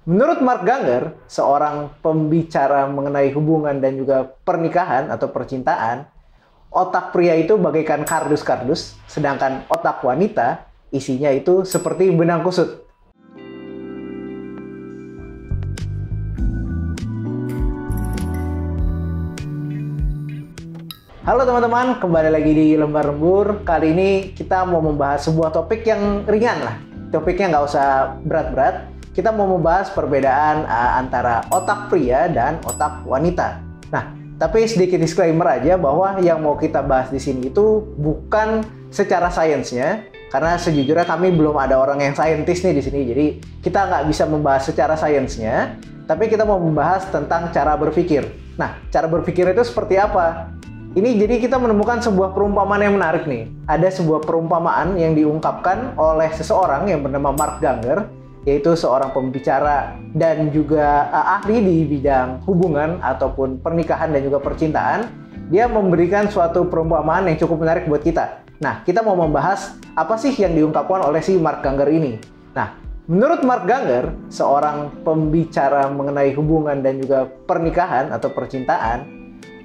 Menurut Mark Gangger, seorang pembicara mengenai hubungan dan juga pernikahan atau percintaan, otak pria itu bagaikan kardus-kardus, sedangkan otak wanita isinya itu seperti benang kusut. Halo teman-teman, kembali lagi di Lembar Lembur. Kali ini kita mau membahas sebuah topik yang ringan lah. Topiknya nggak usah berat-berat. Kita mau membahas perbedaan antara otak pria dan otak wanita. Nah, tapi sedikit disclaimer aja bahwa yang mau kita bahas di sini itu bukan secara sainsnya, karena sejujurnya kami belum ada orang yang saintis nih di sini. Jadi kita nggak bisa membahas secara sainsnya, tapi kita mau membahas tentang cara berpikir. Nah, cara berpikir itu seperti apa? Ini jadi kita menemukan sebuah perumpamaan yang menarik nih. Ada sebuah perumpamaan yang diungkapkan oleh seseorang yang bernama Mark Gangger, yaitu seorang pembicara dan juga ahli di bidang hubungan ataupun pernikahan dan juga percintaan. Dia memberikan suatu perumpamaan yang cukup menarik buat kita. Nah, kita mau membahas apa sih yang diungkapkan oleh si Mark Gangger ini. Nah, menurut Mark Gangger, seorang pembicara mengenai hubungan dan juga pernikahan atau percintaan,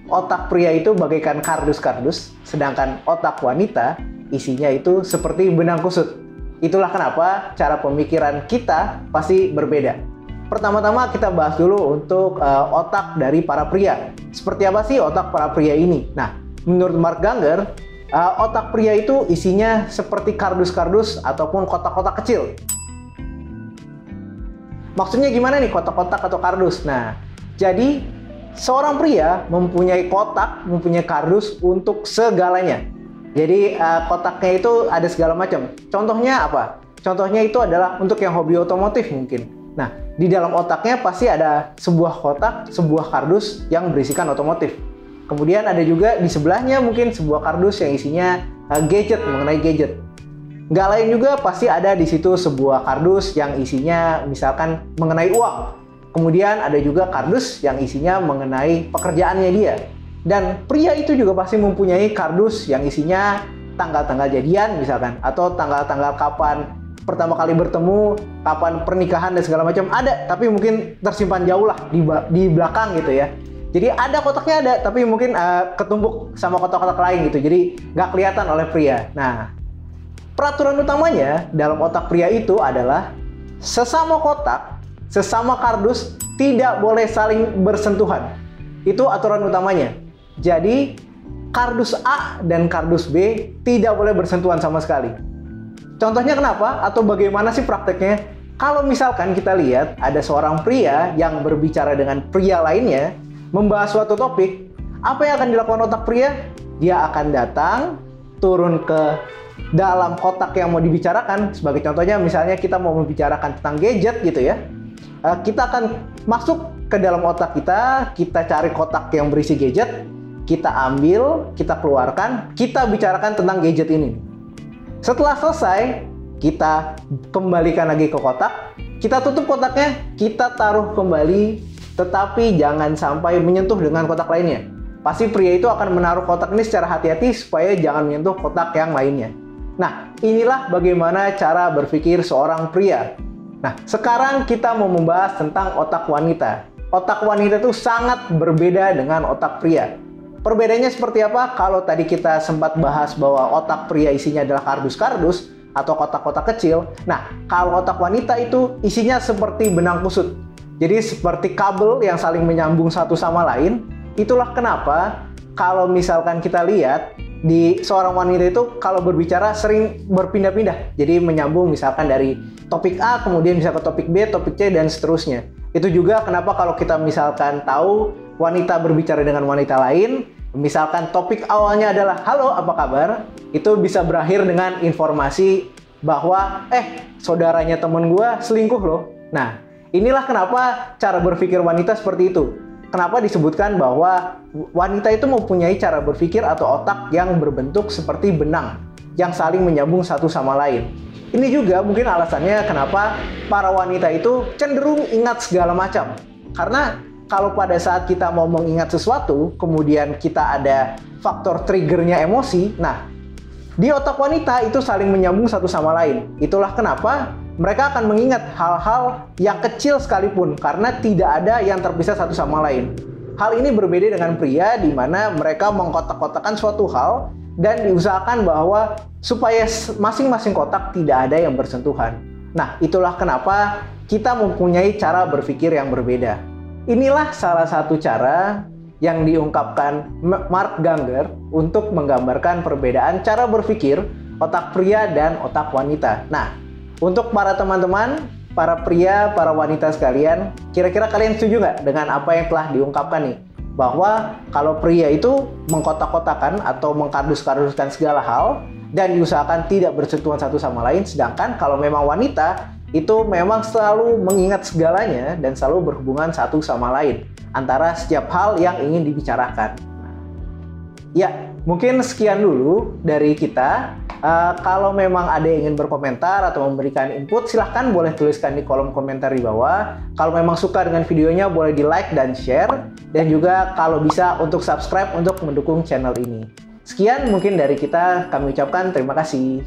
otak pria itu bagaikan kardus-kardus, sedangkan otak wanita isinya itu seperti benang kusut. Itulah kenapa cara pemikiran kita pasti berbeda. Pertama-tama kita bahas dulu untuk otak dari para pria. Seperti apa sih otak para pria ini? Nah, menurut Mark Gangger, otak pria itu isinya seperti kardus-kardus ataupun kotak-kotak kecil. Maksudnya gimana nih kotak-kotak atau kardus? Nah, jadi seorang pria mempunyai kotak, mempunyai kardus untuk segalanya. Jadi kotaknya itu ada segala macam. Contohnya apa? Contohnya itu adalah untuk yang hobi otomotif mungkin. Nah, di dalam otaknya pasti ada sebuah kotak, sebuah kardus yang berisikan otomotif. Kemudian ada juga di sebelahnya mungkin sebuah kardus yang isinya gadget, mengenai gadget. Nggak lain juga pasti ada di situ sebuah kardus yang isinya misalkan mengenai uang. Kemudian ada juga kardus yang isinya mengenai pekerjaannya dia. Dan pria itu juga pasti mempunyai kardus yang isinya tanggal-tanggal jadian misalkan, atau tanggal-tanggal kapan pertama kali bertemu, kapan pernikahan dan segala macam ada, tapi mungkin tersimpan jauh lah di belakang gitu ya. Jadi ada kotaknya ada, tapi mungkin ketumpuk sama kotak-kotak lain gitu, jadi nggak kelihatan oleh pria. Nah, peraturan utamanya dalam otak pria itu adalah sesama kotak, sesama kardus tidak boleh saling bersentuhan. Itu aturan utamanya. Jadi, kardus A dan kardus B tidak boleh bersentuhan sama sekali. Contohnya kenapa? Atau bagaimana sih prakteknya? Kalau misalkan kita lihat ada seorang pria yang berbicara dengan pria lainnya, membahas suatu topik, apa yang akan dilakukan otak pria? Dia akan datang, turun ke dalam kotak yang mau dibicarakan. Sebagai contohnya, misalnya kita mau membicarakan tentang gadget gitu ya. Kita akan masuk ke dalam otak kita, kita cari kotak yang berisi gadget, kita ambil, kita keluarkan, kita bicarakan tentang gadget ini. Setelah selesai, kita kembalikan lagi ke kotak, kita tutup kotaknya, kita taruh kembali, tetapi jangan sampai menyentuh dengan kotak lainnya. Pasti pria itu akan menaruh kotak ini secara hati-hati supaya jangan menyentuh kotak yang lainnya. Nah, inilah bagaimana cara berpikir seorang pria. Nah, sekarang kita mau membahas tentang otak wanita. Otak wanita itu sangat berbeda dengan otak pria. Perbedaannya seperti apa? Kalau tadi kita sempat bahas bahwa otak pria isinya adalah kardus-kardus atau kotak-kotak kecil. Nah, kalau otak wanita itu isinya seperti benang kusut. Jadi seperti kabel yang saling menyambung satu sama lain. Itulah kenapa kalau misalkan kita lihat di seorang wanita itu kalau berbicara sering berpindah-pindah. Jadi menyambung misalkan dari topik A kemudian bisa ke topik B, topik C dan seterusnya. Itu juga kenapa kalau kita misalkan tahu wanita berbicara dengan wanita lain, misalkan topik awalnya adalah halo apa kabar, itu bisa berakhir dengan informasi bahwa saudaranya temen gue selingkuh loh. Nah, inilah kenapa cara berpikir wanita seperti itu. Kenapa disebutkan bahwa wanita itu mempunyai cara berpikir atau otak yang berbentuk seperti benang yang saling menyambung satu sama lain. Ini juga mungkin alasannya kenapa para wanita itu cenderung ingat segala macam. Karena kalau pada saat kita mau mengingat sesuatu, kemudian kita ada faktor triggernya emosi, nah di otak wanita itu saling menyambung satu sama lain. Itulah kenapa mereka akan mengingat hal-hal yang kecil sekalipun karena tidak ada yang terpisah satu sama lain. Hal ini berbeda dengan pria di mana mereka mengkotak-kotakan suatu hal dan diusahakan bahwa supaya masing-masing kotak tidak ada yang bersentuhan. Nah, itulah kenapa kita mempunyai cara berpikir yang berbeda. Inilah salah satu cara yang diungkapkan Mark Gangger untuk menggambarkan perbedaan cara berpikir otak pria dan otak wanita. Nah, untuk para teman-teman, para pria, para wanita sekalian, kira-kira kalian setuju nggak dengan apa yang telah diungkapkan nih? Bahwa kalau pria itu mengkotak-kotakan atau mengkardus-karduskan segala hal dan diusahakan tidak bersentuhan satu sama lain, sedangkan kalau memang wanita itu memang selalu mengingat segalanya dan selalu berhubungan satu sama lain antara setiap hal yang ingin dibicarakan. Ya, mungkin sekian dulu dari kita. Kalau memang ada yang ingin berkomentar atau memberikan input, silahkan boleh tuliskan di kolom komentar di bawah. Kalau memang suka dengan videonya, boleh di like dan share. Dan juga kalau bisa untuk subscribe untuk mendukung channel ini. Sekian mungkin dari kita, kami ucapkan terima kasih.